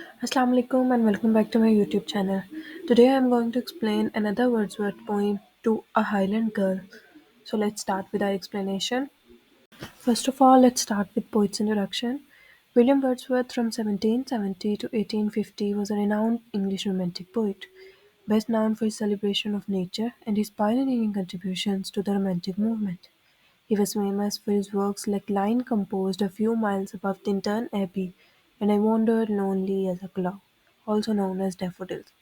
Assalamu alaikum and welcome back to my YouTube channel. Today I am going to explain another Wordsworth poem to a Highland girl. So let's start with our explanation. First of all, let's start with poet's introduction. William Wordsworth from 1770 to 1850 was a renowned English romantic poet, best known for his celebration of nature and his pioneering contributions to the romantic movement. He was famous for his works like Line composed a few miles above Tintern Abbey and I wandered lonely as a cloud, also known as Daffodils.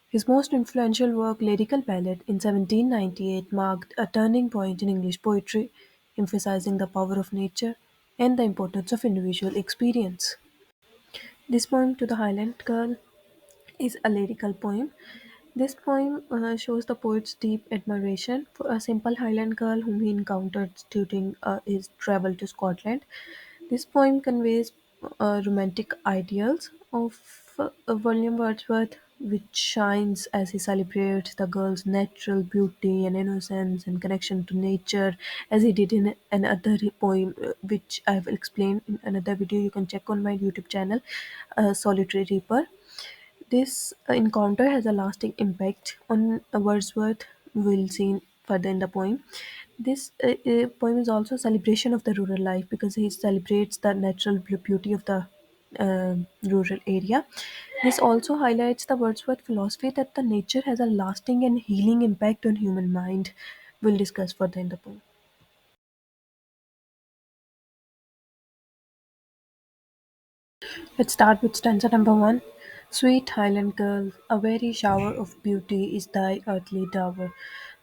His most influential work, Lyrical Ballad, in 1798 marked a turning point in English poetry, emphasizing the power of nature and the importance of individual experience. This poem, To the Highland Girl, is a lyrical poem. This poem shows the poet's deep admiration for a simple Highland girl whom he encountered during his travel to Scotland. This poem conveys romantic ideals of William Wordsworth, which shines as he celebrates the girl's natural beauty and innocence and connection to nature, as he did in another poem, which I have explained in another video. You can check on my YouTube channel, Solitary Reaper. This encounter has a lasting impact on Wordsworth. We'll see further in the poem. This poem is also a celebration of the rural life because he celebrates the natural beauty of the rural area. This also highlights the Wordsworth philosophy that the nature has a lasting and healing impact on human mind. We'll discuss further in the poem. Let's start with stanza number one. Sweet Highland girl, a very shower of beauty is thy earthly dower.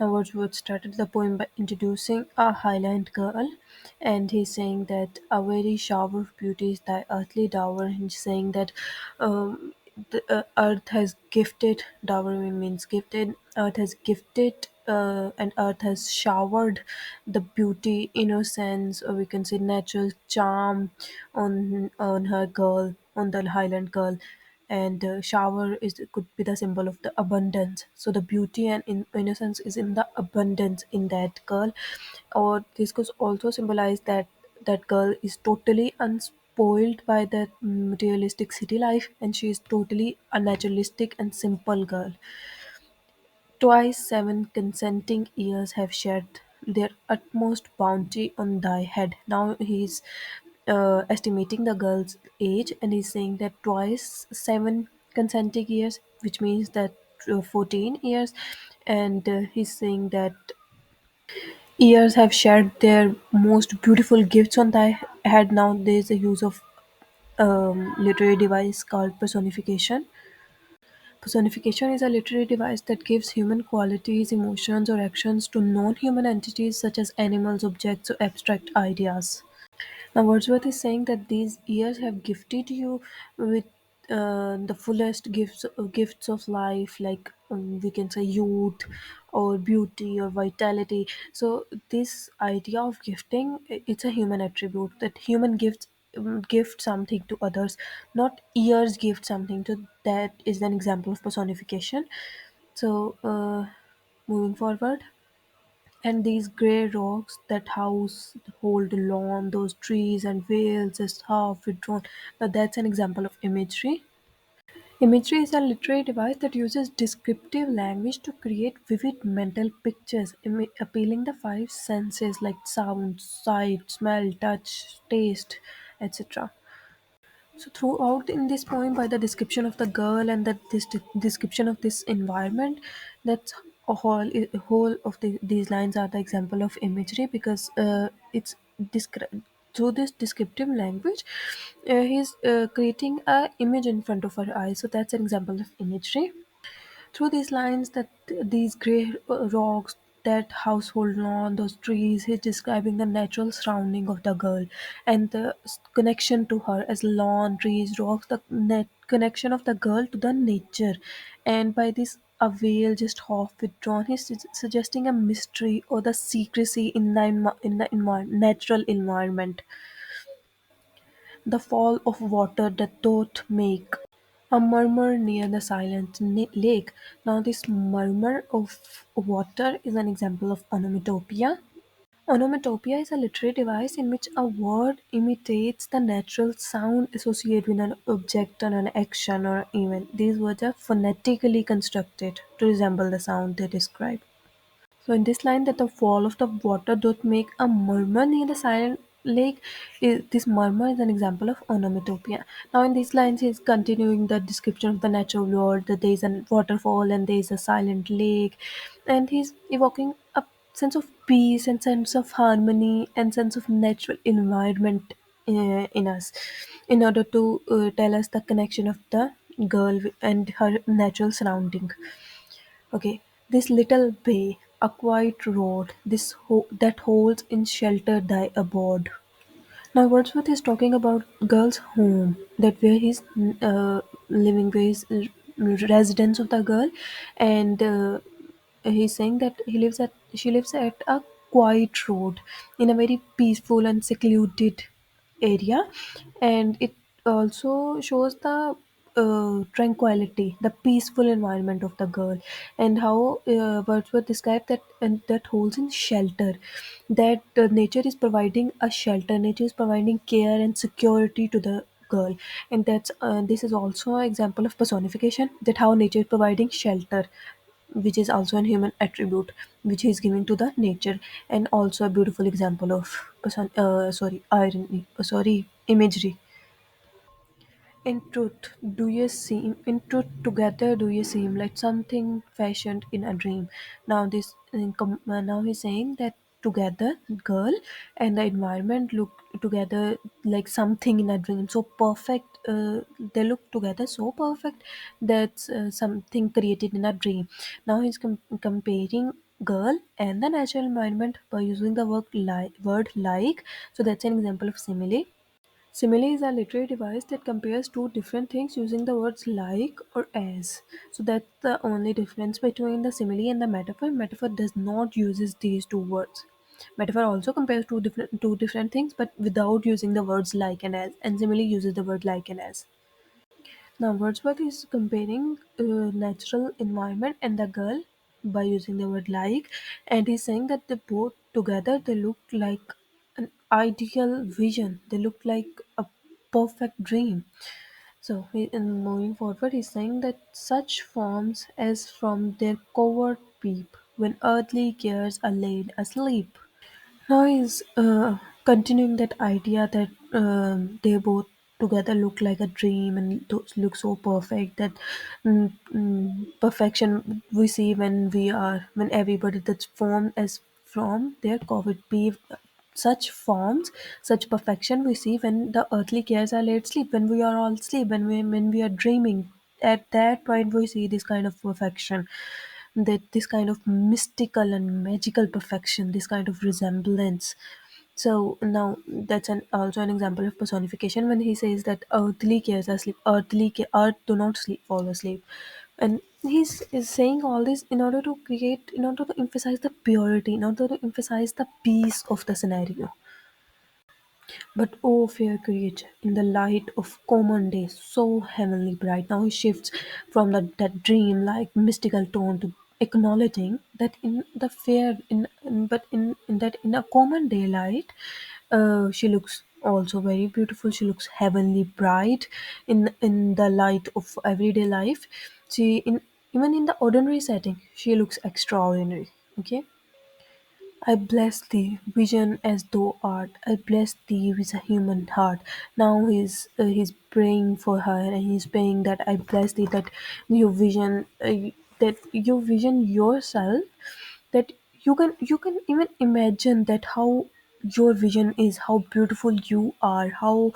Now Wordsworth started the poem by introducing a Highland girl, and he's saying that a very shower of beauty is thy earthly dower. He's saying that the earth has gifted, dower means gifted, earth has gifted and earth has showered the beauty, innocence, or we can say natural charm on her girl, on the Highland girl. And shower is could be the symbol of the abundance. So the beauty and innocence is in the abundance in that girl, or this could also symbolize that that girl is totally unspoiled by that materialistic city life, and she is totally a naturalistic and simple girl. Twice 7 consenting years have shed their utmost bounty on thy head. Now he's estimating the girl's age, and he's saying that twice 7 consenting years, which means that 14 years, and he's saying that years have shared their most beautiful gifts on thy head. Now there's a use of literary device called personification. Personification is a literary device that gives human qualities, emotions, or actions to non human entities such as animals, objects, or abstract ideas. Now, Wordsworth is saying that these years have gifted you with the fullest gifts of life, like we can say youth, or beauty, or vitality. So, this idea of gifting, it's a human attribute that human gifts gift something to others, not years gift something to. That is an example of personification. So, moving forward. And these grey rocks that house hold the lawn, those trees and vales is half withdrawn. Now that's an example of imagery. Imagery is a literary device that uses descriptive language to create vivid mental pictures, appealing the five senses like sound, sight, smell, touch, taste, etc. So throughout in this poem, by the description of the girl and that this description of this environment, that's a whole of these lines are the example of imagery because it's through this descriptive language, he's creating a image in front of our eyes. So that's an example of imagery. Through these lines, that these grey rocks, that household lawn, those trees, he's describing the natural surrounding of the girl and the connection to her as lawn, trees, rocks, the net connection of the girl to the nature. And by this a veil just half withdrawn, he's suggesting a mystery or the secrecy in the natural environment. The fall of water that doth make a murmur near the silent lake. Now, this murmur of water is an example of onomatopoeia. Onomatopoeia is a literary device in which a word imitates the natural sound associated with an object or an action or event. These words are phonetically constructed to resemble the sound they describe. So in this line that the fall of the water doth make a murmur near the silent lake, this murmur is an example of onomatopoeia. Now in these lines he is continuing the description of the natural world, that there is a waterfall and there is a silent lake, and he's evoking a sense of peace and sense of harmony and sense of natural environment in us, in order to tell us the connection of the girl and her natural surrounding. Okay, this little bay, a quiet road, that holds in shelter thy abode. Now Wordsworth is talking about girl's home, that where he's living, where his residence of the girl, and he's saying that she lives at a quiet road in a very peaceful and secluded area, and it also shows the tranquility, the peaceful environment of the girl, and how Wordsworth described that, and that holds in shelter, that nature is providing a shelter, nature is providing care and security to the girl, and that's this is also an example of personification, that how nature is providing shelter, which is also a human attribute which he is giving to the nature, and also a beautiful example of irony, sorry, imagery. In truth, together do you seem like something fashioned in a dream. Now he's saying that together, girl and the environment look together like something in a dream. So perfect, they look together so perfect that's something created in a dream. Now he's comparing girl and the natural environment by using the word like. So that's an example of simile. Simile is a literary device that compares two different things using the words like or as. So that's the only difference between the simile and the metaphor. Metaphor does not uses these two words. Metaphor also compares two different things, but without using the words like and as. And simile uses the word like and as. Now Wordsworth is comparing natural environment and the girl by using the word like, and he's saying that they both together they look like an ideal vision. They look like a perfect dream. So in moving forward, he's saying that such forms as from their covert peep when earthly cares are laid asleep. Now he's continuing that idea that they both together look like a dream and look so perfect, that perfection we see when everybody that's formed as from their COVID be such forms, such perfection we see when the earthly cares are laid sleep, when we are all asleep, when we are dreaming. At that point, we see this kind of perfection, that this kind of mystical and magical perfection, this kind of resemblance. So now that's also an example of personification when he says that earthly cares are sleep, earth do not fall asleep, and he's is saying all this in order to emphasize the purity, in order to emphasize the peace of the scenario. But oh, fair creature, in the light of common day, so heavenly bright, now he shifts from that dream-like mystical tone to acknowledging that in the fair, but in that in a common daylight, she looks also very beautiful. She looks heavenly bright in the light of everyday life. She in even in the ordinary setting, she looks extraordinary. Okay. I bless thee, vision as thou art. I bless thee with a human heart. Now he's praying for her, and he's praying that I bless thee, that you vision yourself, that you can even imagine that how your vision is, how beautiful you are, how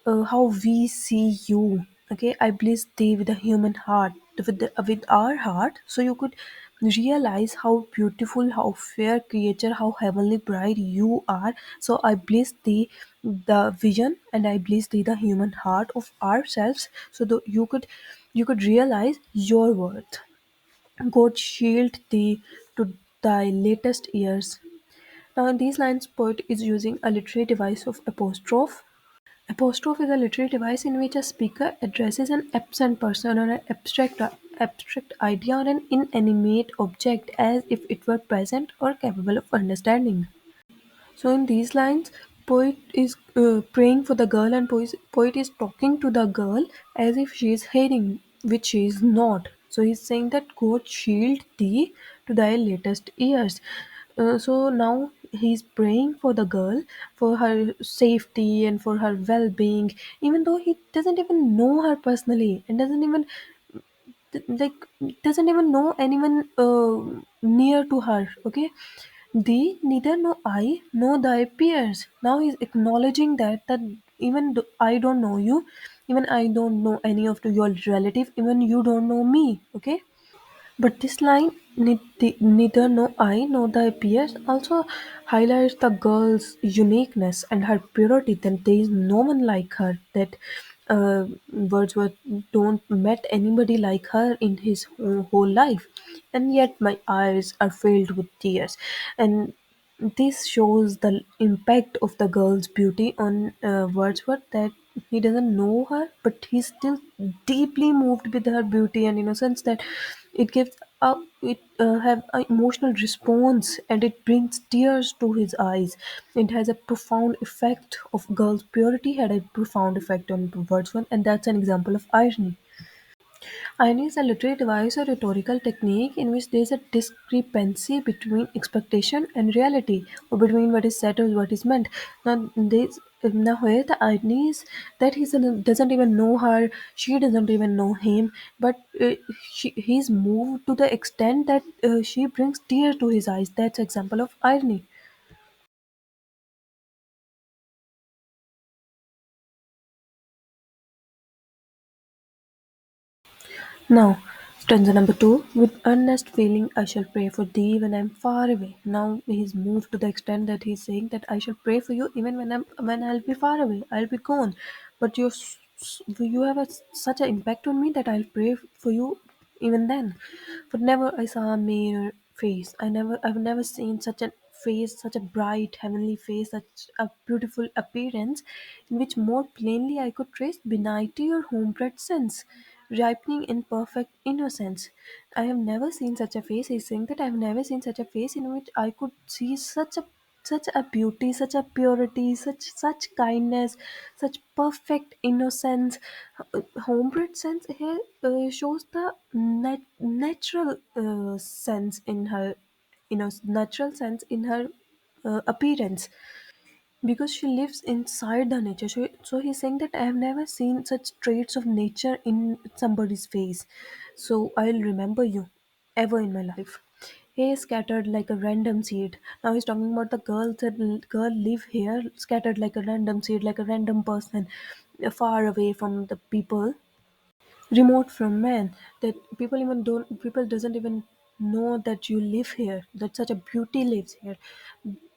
we see you. Okay, I bless thee with a human heart, with our heart, so you could realize how beautiful, how fair creature, how heavenly bright you are. So I bless thee the vision, and I bless thee the human heart of ourselves, so that you could realize your worth. God shield thee to thy latest years. Now, in these lines, poet is using a literary device of apostrophe. Apostrophe is a literary device in which a speaker addresses an absent person or an abstract idea or an inanimate object as if it were present or capable of understanding. So in these lines, poet is praying for the girl, and poet is talking to the girl as if she is hating, which she is not. So he's saying that God shield thee to thy latest years. So now he's praying for the girl, for her safety and for her well-being, even though he doesn't even know her personally and like doesn't even know anyone near to her. Okay, thee neither know I know thy peers. Now he's acknowledging that even though I don't know you, even I don't know any of your relative, even you don't know me. Okay, but this line, neither know I nor thy peers, also highlights the girl's uniqueness and her purity, that there is no one like her, that Wordsworth don't met anybody like her in his whole life. And yet my eyes are filled with tears. And this shows the impact of the girl's beauty on Wordsworth, that he doesn't know her, but he's still deeply moved with her beauty and innocence. That it gives a it have an emotional response, and it brings tears to his eyes. It has a profound effect of girl's purity had a profound effect on Wordsworth, and that's an example of irony. Irony is a literary device or rhetorical technique in which there is a discrepancy between expectation and reality, or between what is said or what is meant. Now here the irony is that doesn't even know her, she doesn't even know him, but he's moved to the extent that she brings tears to his eyes. That's an example of irony. Now, stanza number two. With earnest feeling, I shall pray for thee when I'm far away. Now he's moved to the extent that he's saying that I shall pray for you even when I'll be far away. I'll be gone, but you have such an impact on me that I'll pray for you even then. But never I saw a mere face. I've never seen such a face, such a bright heavenly face, such a beautiful appearance, in which more plainly I could trace benignity or homebred sense, ripening in perfect innocence. I have never seen such a face. He's saying that I have never seen such a face in which I could see such a beauty, such a purity, such kindness, such perfect innocence. Homebred sense here shows the natural sense in her, natural sense in her appearance, because she lives inside the nature. So he's saying that I have never seen such traits of nature in somebody's face. So I'll remember you ever in my life. Hey, scattered like a random seed. Now he's talking about the girl, that girl live here, scattered like a random seed, like a random person, far away from the people, remote from man, that people doesn't even know that you live here, that such a beauty lives here,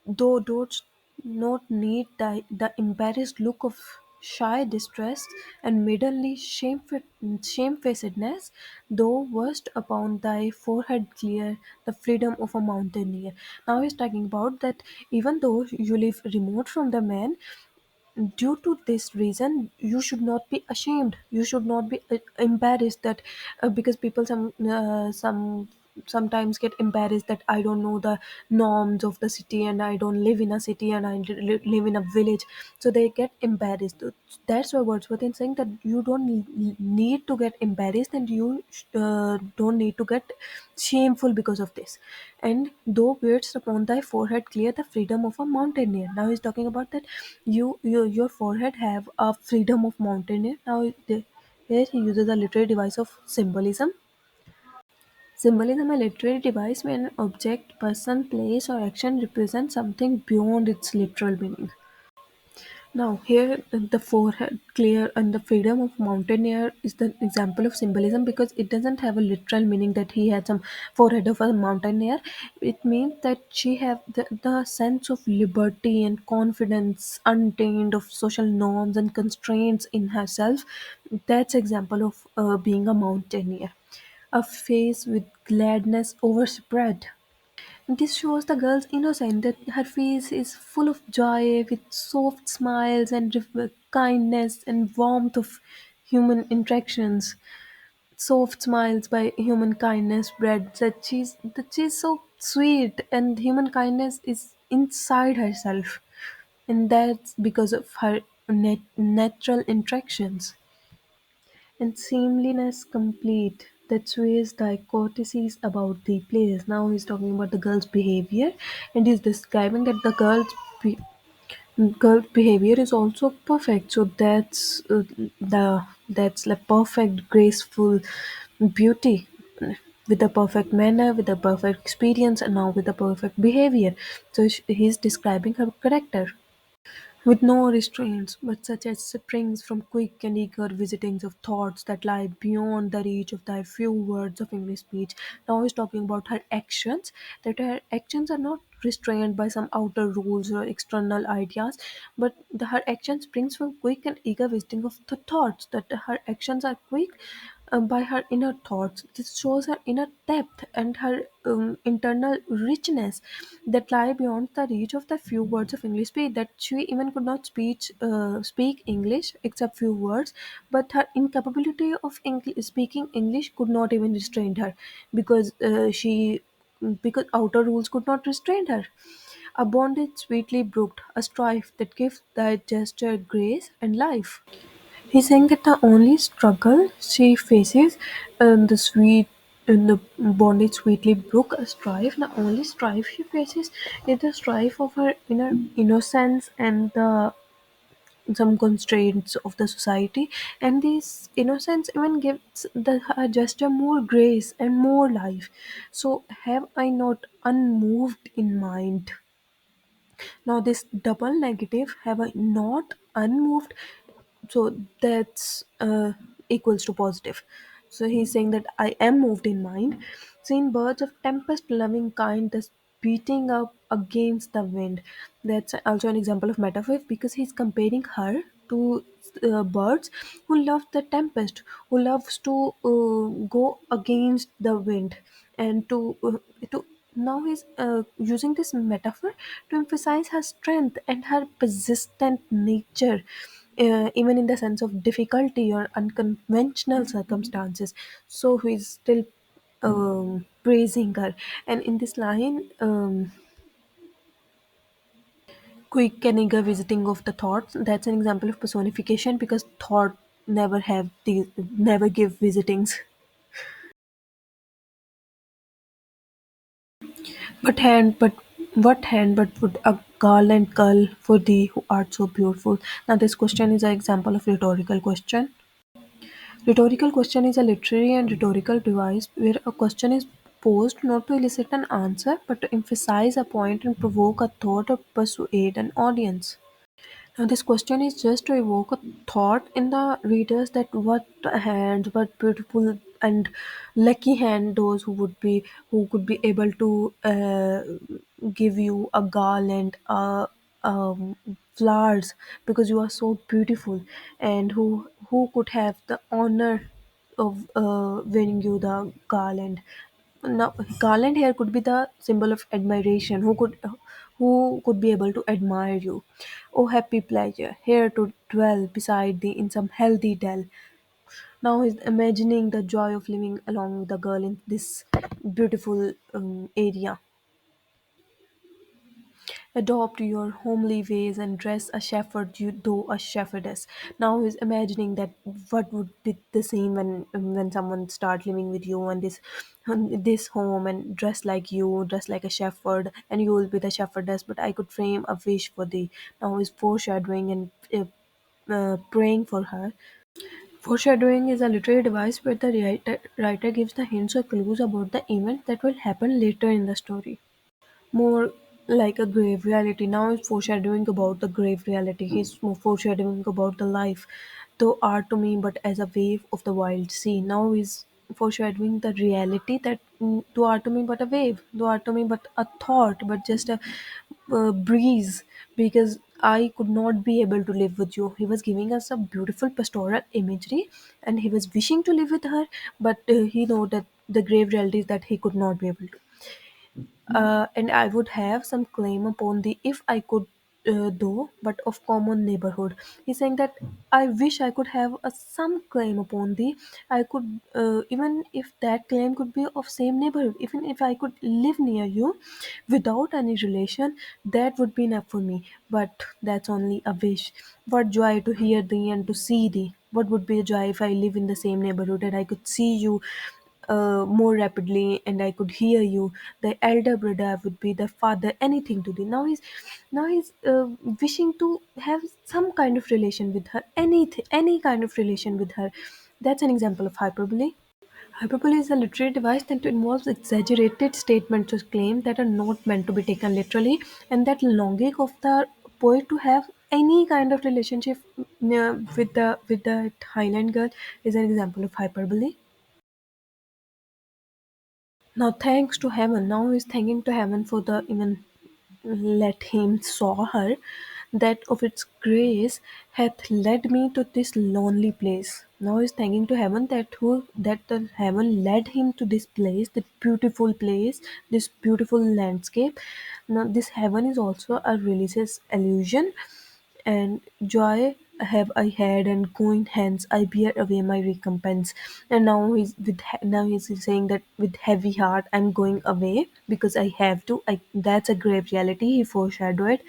though don't not need the embarrassed look of shy distress and maidenly shamefacedness, though worst upon thy forehead clear the freedom of a mountaineer. Now he's talking about that even though you live remote from the man, due to this reason you should not be ashamed, you should not be embarrassed, that because people sometimes get embarrassed that I don't know the norms of the city, and I don't live in a city, and I live in a village, so they get embarrassed. That's why Wordsworth is saying that you don't need to get embarrassed, and you don't need to get shameful because of this. And though beards upon thy forehead clear the freedom of a mountaineer. Now he's talking about that your forehead have a freedom of mountaineer. Now here he uses a literary device of symbolism. Symbolism, a literary device where an object, person, place, or action represents something beyond its literal meaning. Now, here the forehead clear and the freedom of mountaineer is the example of symbolism, because it doesn't have a literal meaning that he had some forehead of a mountaineer. It means that she have the sense of liberty and confidence, untainted of social norms and constraints in herself. That's example of being a mountaineer. A face with gladness overspread. This shows the girl's innocence, that her face is full of joy with soft smiles and kindness and warmth of human interactions. Soft smiles by human kindness bred, that she's so sweet, and human kindness is inside herself, and that's because of her natural interactions. And seamlessness complete. That's Sue's dichotomies about the plays. Now he's talking about the girl's behavior, and he's describing that the girl behavior is also perfect. So that's like perfect, graceful beauty with a perfect manner, with a perfect experience, and now with a perfect behavior. So he's describing her character with no restraints, but such as springs from quick and eager visitings of thoughts that lie beyond the reach of thy few words of English speech. Now he's talking about her actions, that her actions are not restrained by some outer rules or external ideas, but her action springs from quick and eager visiting of the thoughts, that her actions are quick by her inner thoughts. This shows her inner depth and her internal richness that lie beyond the reach of the few words of English speech. That she even could not speak English except few words, but her incapability of speaking English could not even restrain her, because because outer rules could not restrain her. A bondage sweetly brooked, a strife that gives thy gesture grace and life. He's saying that the only struggle she faces in the bondage sweetly brook a strife, the only strife she faces is the strife of her inner innocence and the some constraints of the society, and this innocence even gives the her gesture more grace and more life. So have I not unmoved in mind? Now this double negative, have I not unmoved, so that's equals to positive. So he's saying that I am moved in mind, seen birds of tempest loving kind thus beating up against the wind. That's also an example of metaphor, because he's comparing her to birds who love the tempest, who loves to go against the wind, and to now he's using this metaphor to emphasize her strength and her persistent nature, even in the sense of difficulty or unconventional circumstances. So he's still praising her. And in this line, quick and eager visiting of the thoughts, that's an example of personification, because thought never give visitings. But what hand but would a garland cull for thee who art so beautiful? Now this question is an example of rhetorical question. Rhetorical question is a literary and rhetorical device where a question is posed not to elicit an answer but to emphasize a point and provoke a thought or persuade an audience. Now, this question is just to evoke a thought in the readers that what beautiful and lucky hand those who could be able to give you a garland, flowers, because you are so beautiful, and who could have the honor of wearing you the garland. Now, garland here could be the symbol of admiration. Who could be able to admire you? Oh, happy pleasure, here to dwell beside thee in some healthy dell. Now he's imagining the joy of living along with the girl in this beautiful area. Adopt your homely ways and dress a shepherd, you though a shepherdess. Now he's imagining that what would be the scene when someone start living with you and this home and dress like you, dress like a shepherd, and you will be the shepherdess. But I could frame a wish for thee. Now he's foreshadowing and praying for her. Foreshadowing is a literary device where the writer gives the hints or clues about the event that will happen later in the story. More like a grave reality. Now he's foreshadowing about the grave reality. He's more foreshadowing about the life. Thou art to me but as a wave of the wild sea. Now he's foreshadowing the reality that thou art to me but a wave. Thou art to me but a thought, but just a breeze, because I could not be able to live with you. He was giving us a beautiful pastoral imagery, and he was wishing to live with her, but he know that the grave reality is that he could not be able to. And I would have some claim upon thee if I could. though, but of common neighborhood. He's saying that I wish I could have some claim upon thee. I could, even if that claim could be of same neighborhood, even if I could live near you without any relation, that would be enough for me. But that's only a wish. What joy to hear thee and to see thee. What would be a joy if I live in the same neighborhood and I could see you more rapidly and I could hear you. The elder brother would be the father, anything to thee. Now he's wishing to have some kind of relation with her, any kind of relation with her. That's an example of hyperbole. Hyperbole is a literary device that involves exaggerated statements or claims that are not meant to be taken literally, and that longing of the poet to have any kind of relationship with the Highland girl is an example of hyperbole. Now thanks to heaven, now he's thanking to heaven for the even let him saw her, that of its grace hath led me to this lonely place. Now he's thanking to heaven that the heaven led him to this place, this beautiful landscape. Now this heaven is also a religious allusion, and joy have I had, and going hence I bear away my recompense. And now he's saying that with heavy heart I'm going away because I have to. That's a grave reality. He foreshadowed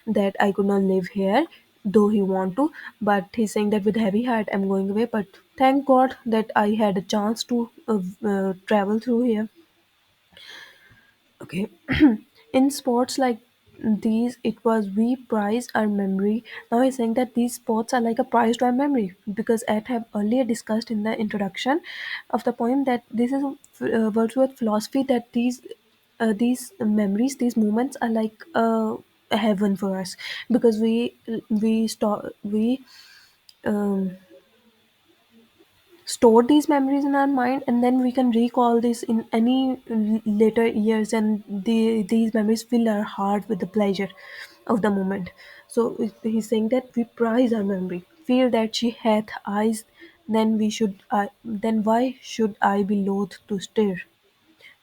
that I could not live here, though he want to. But he's saying that with heavy heart I'm going away. But thank God that I had a chance to travel through here. Okay. In sports like these, it was we prize our memory. Now he's saying that these sports are like a prize to our memory because I have earlier discussed in the introduction of the poem that this is Wordsworth philosophy, that these memories, these moments are like a heaven for us because we um, store these memories in our mind, and then we can recall this in any later years, and these memories fill our heart with the pleasure of the moment. So he's saying that we prize our memory, feel that she hath eyes, then why should I be loath to stare.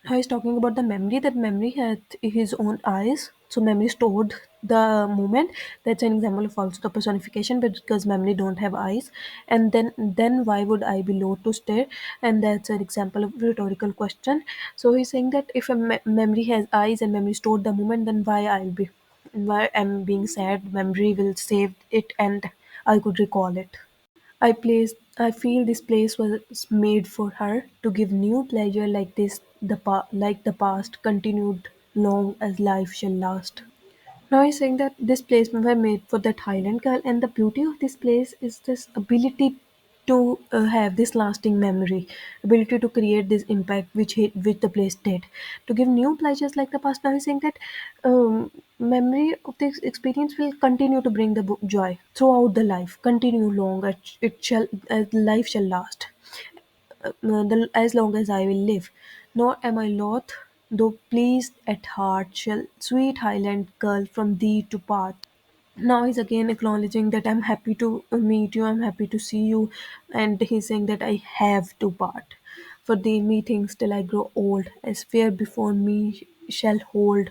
Now he's talking about the memory, that memory had his own eyes. So memory stored the moment. That's an example of also the personification, but because memory don't have eyes. And then why would I be low to stare? And that's an example of rhetorical question. So he's saying that if a memory has eyes and memory stored the moment, then why I'm being sad, memory will save it and I could recall it. I feel this place was made for her to give new pleasure like this, like the past continued long as life shall last. Now he's saying that this place were made for that Highland girl, and the beauty of this place is this ability to have this lasting memory, ability to create this impact which the place did, to give new pleasures like the past. Now he's saying that memory of this experience will continue to bring the joy throughout the life, continue long. It shall life shall last as long as I will live. Nor am I loth, though pleased at heart, shall sweet Highland girl from thee to part. Now he's again acknowledging that I'm happy to meet you, I'm happy to see you, and he's saying that I have to part. For thee, methinks till I grow old, as fear before me shall hold.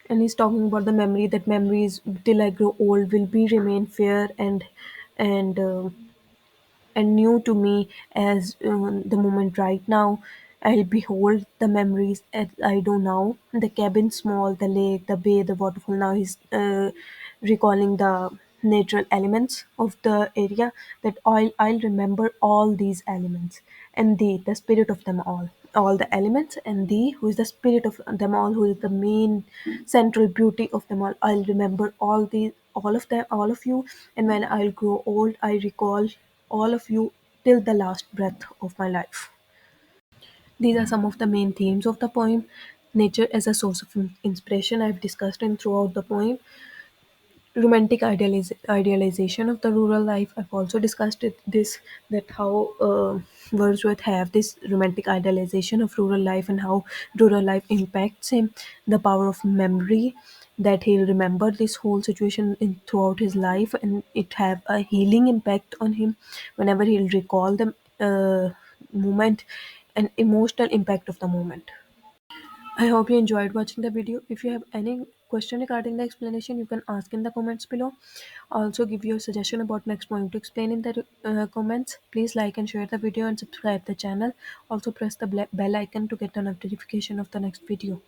And he's talking about the memory, that memories till I grow old will be remain fair and and new to me as the moment right now. I'll behold the memories as I do now. The cabin small, the lake, the bay, the waterfall. Now he's recalling the natural elements of the area, that I'll remember all these elements, and the spirit of them all the elements, and thee who is the spirit of them all, who is the main central beauty of them all. I'll remember all of them, all of you, and when I'll grow old I recall all of you till the last breath of my life. These are some of the main themes of the poem. Nature as a source of inspiration I've discussed in throughout the poem. Romantic idealization of the rural life. I've also discussed this, that how Wordsworth have this romantic idealization of rural life and how rural life impacts him. The power of memory, that he'll remember this whole situation in throughout his life, and it have a healing impact on him whenever he'll recall the moment, an emotional impact of the moment. I hope you enjoyed watching the video. If you have any question regarding the explanation, you can ask in the comments below. Also, give your suggestion about next poem to explain in the comments. Please like and share the video and subscribe the channel. Also, press the bell icon to get a notification of the next video.